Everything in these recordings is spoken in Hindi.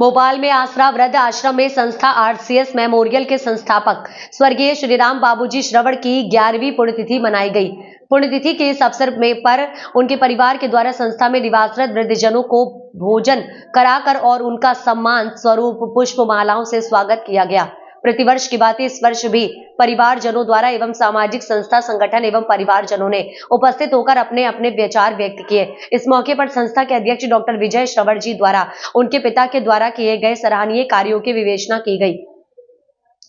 भोपाल में आसरा वृद्ध आश्रम में संस्था आरसीएस मेमोरियल के संस्थापक स्वर्गीय श्रीराम बाबूजी श्रवण की 11वीं पुण्यतिथि मनाई गई। पुण्यतिथि के इस अवसर पर उनके परिवार के द्वारा संस्था में निवासरत वृद्धजनों को भोजन कराकर और उनका सम्मान स्वरूप पुष्पमालाओं से स्वागत किया गया। प्रतिवर्ष की बात इस वर्ष भी परिवारजनों द्वारा एवं सामाजिक संस्था संगठन एवं परिवारजनों ने उपस्थित होकर अपने अपने विचार व्यक्त किए। इस मौके पर संस्था के अध्यक्ष डॉक्टर विजय श्रवण जी द्वारा उनके पिता के द्वारा किए गए सराहनीय कार्यों की विवेचना की गई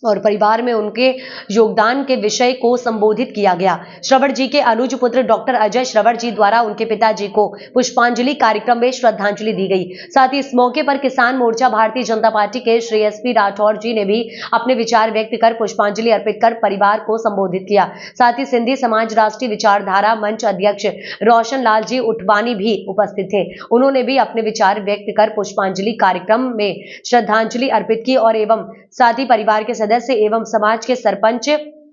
और परिवार में उनके योगदान के विषय को संबोधित किया गया। श्रवण जी के अनुज पुत्र डॉक्टर अजय श्रवण जी द्वारा उनके पिताजी को पुष्पांजलि कार्यक्रम में श्रद्धांजलि दी गई। साथ ही इस मौके पर किसान मोर्चा भारतीय जनता पार्टी के श्री एसपी राठौर जी ने भी अपने विचार व्यक्त कर पुष्पांजलि अर्पित कर परिवार को संबोधित किया। साथ ही सिंधी समाज राष्ट्रीय विचारधारा मंच अध्यक्ष रोशन लाल जी उठवानी भी उपस्थित थे। उन्होंने भी अपने विचार व्यक्त कर पुष्पांजलि कार्यक्रम में श्रद्धांजलि अर्पित की और एवं साथ ही परिवार के सदस्य एवं समाज के सरपंच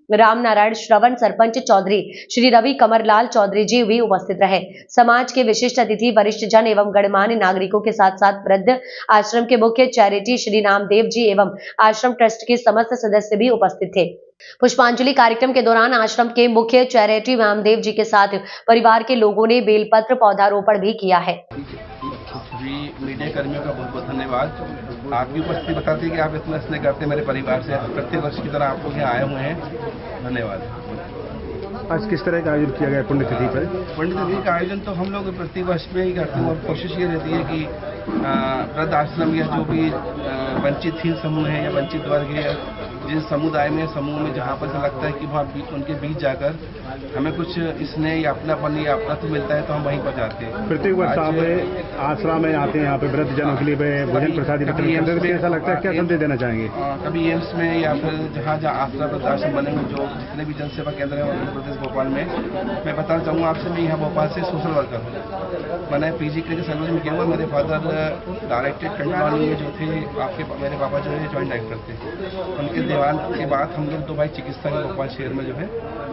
राम नारायण श्रवण, सरपंच चौधरी श्री रवि कमरलाल चौधरी जी भी उपस्थित रहे। समाज के विशिष्ट अतिथि वरिष्ठ जन एवं गणमान्य नागरिकों के साथ साथ वृद्ध आश्रम के मुख्य चैरिटी श्री नामदेव जी एवं आश्रम ट्रस्ट के समस्त सदस्य भी उपस्थित थे। पुष्पांजलि कार्यक्रम के दौरान आश्रम के मुख्य चैरिटी नामदेव जी के साथ परिवार के लोगों ने बेलपत्र पौधारोपण भी किया है। मीडिया कर्मियों का बहुत बहुत धन्यवाद। आपकी उपस्थिति बताती है कि आप इतना स्नेह करते हैं मेरे परिवार से। प्रत्येक वर्ष की तरह आप लोग यहाँ आए हुए हैं, धन्यवाद। आज किस तरह का आयोजन किया गया पुण्यतिथि पर? पुण्यतिथि का आयोजन तो हम लोग प्रति वर्ष में ही करते हैं और कोशिश ये रहती है कि वृद्ध आश्रम या जो भी वंचित हीन समूह है या वंचित वर्ग है, जिस समुदाय में समूह में जहाँ पर से लगता है कि वहाँ उनके बीच जाकर हमें कुछ स्नेह या अपनापन या अपनात्व मिलता है तो हम वहीं पर जाते हैं। प्रत्येक वर्ष आप आश्रम में आते हैं, यहाँ पे वृद्ध जनों के लिए भोजन प्रसाद ऐसा लगता है, क्या संदेश देना चाहेंगे? कभी एम्स में या फिर जहाँ आसरा वृद्ध आश्रम बने हुए जो जितने भी जनसेवा केंद्र हैं उत्तर प्रदेश भोपाल में, मैं बताना चाहूँगा आपसे, मैं यहाँ भोपाल से सोशल वर्कर हूँ। मैंने PG के सर्विस में किया हुआ। मेरे फादर डायरेक्टेड कंट्रोल में जो थे, मेरे पापा जो है जॉइंट डायरेक्टर थे। उनके देवान के बाद हम लोग 2 भाई चिकित्सा के भोपाल शहर में जो है,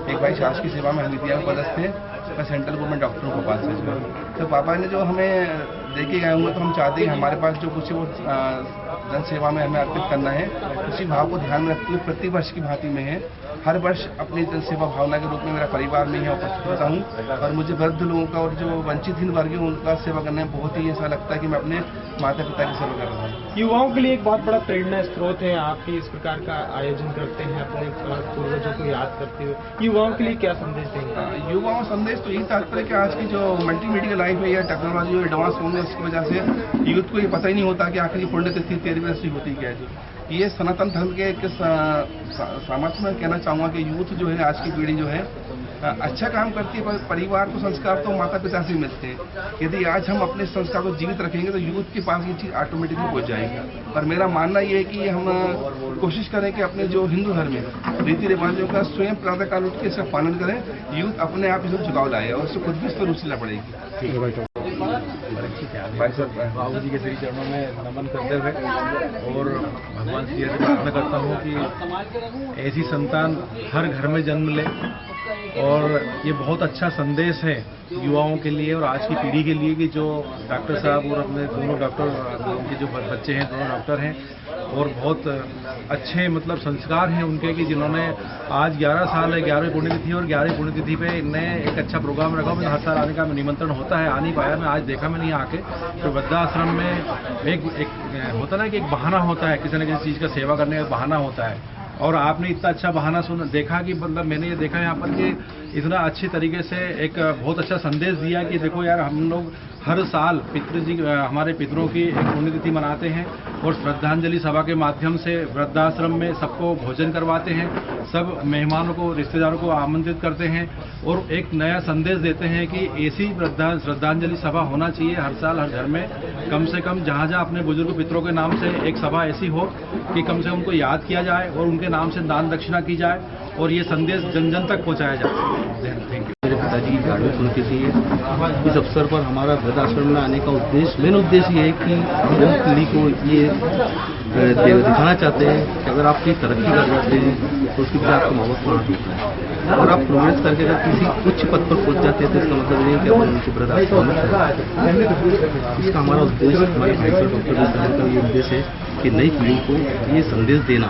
एक भाई शासकीय सेवा में हमीदिया में पदस्थ थे, मैं सेंट्रल गवर्नमेंट डॉक्टर हूँ भोपाल से जो है। तो पापा ने जो हमें देके गए हुए, तो हम चाहते हैं हमारे पास जो कुछ वो जन सेवा में हमें अर्पित करना है, उसी भाव को ध्यान में रखते हुए प्रति वर्ष की भांति में है हर वर्ष अपनी जन सेवा भावना के रूप में मेरा परिवार में यहाँ उपस्थित रहता हूँ। और मुझे वृद्ध लोगों का और जो वंचित हीन वर्ग है उनका सेवा करने में बहुत ही ऐसा लगता है कि मैं अपने माता पिता की सेवा कर रहा हूँ। युवाओं के लिए एक बहुत बड़ा प्रेरणा स्रोत है, आप इस प्रकार का आयोजन करते हैं अपने पूर्वजों को याद करते हुए। युवाओं के लिए क्या संदेश देंगे? युवाओं संदेश तो यही तात्पर्य कि आज की जो मल्टीमीडिया लाइफ है या टेक्नोलॉजी एडवांस होने उसकी वजह से यूथ को ये पता ही नहीं होता कि आखिर पुण्यतिथि 13वीं वर्ष होती क्या है। ये सनातन धर्म के एक सामर्थ्य में कहना चाहूँगा कि यूथ जो है, आज की पीढ़ी जो है अच्छा काम करती है, पर परिवार को संस्कार तो माता पिता से मिलते हैं। यदि आज हम अपने संस्कार को जीवित रखेंगे तो यूथ के पास ये चीज़ ऑटोमेटिकली पहुँच जाएगी। पर मेरा मानना ये है कि हम कोशिश करें कि अपने जो हिंदू धर्म है रीति रिवाजों का स्वयं प्रातःकाल उठ के इसका पालन करें। यूथ अपने आप इसमें झुकाव लाए और उससे खुद भी इस पर रुचि ला पड़ेगी। बाबू जी के श्री चरणों में नमन करते हुए और भगवान से यह प्रार्थना करता हूँ कि ऐसी संतान हर घर में जन्म ले। और ये बहुत अच्छा संदेश है युवाओं के लिए और आज की पीढ़ी के लिए कि जो डॉक्टर साहब और अपने दोनों डॉक्टर के जो बच्चे हैं दोनों डॉक्टर हैं और बहुत अच्छे मतलब संस्कार हैं उनके कि जिन्होंने आज 11 साल है 11वीं पुण्यतिथि और 11वीं पुण्यतिथि पे इन्हें एक अच्छा प्रोग्राम रखा। मुझे हर साल आने का निमंत्रण होता है, आ नहीं पाया मैं, आज देखा मैंने यहाँ आके। तो वृद्धाश्रम में एक होता ना कि एक बहाना होता है, किसी न किसी चीज़ का सेवा करने का बहाना होता है। और आपने इतना अच्छा बहाना देखा कि मतलब मैंने ये देखा यहाँ पर कि इतना अच्छी तरीके से एक बहुत अच्छा संदेश दिया कि देखो यार, हम लोग हर साल हमारे पितरों की एक पुण्यतिथि मनाते हैं और श्रद्धांजलि सभा के माध्यम से वृद्धाश्रम में सबको भोजन करवाते हैं, सब मेहमानों को रिश्तेदारों को आमंत्रित करते हैं और एक नया संदेश देते हैं कि ऐसी श्रद्धांजलि सभा होना चाहिए हर साल हर घर में। कम से कम जहाँ जहाँ अपने बुजुर्ग पितरों के नाम से एक सभा ऐसी हो कि कम से कम उनको याद किया जाए और उनके नाम से दान दक्षिणा की जाए और ये संदेश जन जन तक पहुँचाया जाए। Thank you. मेरे पिताजी की 11वीं पुण्यतिथि है। इस अवसर पर हमारा वृद्धाश्रम में आने का मेन उद्देश्य ये है कि हम नई पीढ़ी को ये दिखाना चाहते हैं कि अगर आप कहीं तरक्की कर जाते हैं तो उसके पीछे आपको बहुत बड़ा होता है। और आप प्रोग्रेस करके अगर किसी उच्च पद पर पहुंच जाते हैं तो इसका मतलब नहीं है कि अपन उनके वृद्ध आश्रम में रहें। इसका हमारा उद्देश्य, हमारे भाई साहब डॉक्टर साहब का ये उद्देश्य है कि नई पीढ़ी को ये संदेश देना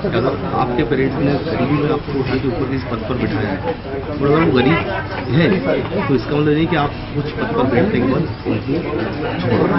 कि अगर आपके पेरेंट्स ने गरीबी में आपको उठा के ऊपर इस पद पर बिठाया है और अगर वो गरीब है तो इसका मतलब नहीं कि आप कुछ पद पर बैठने के बाद उनको छोड़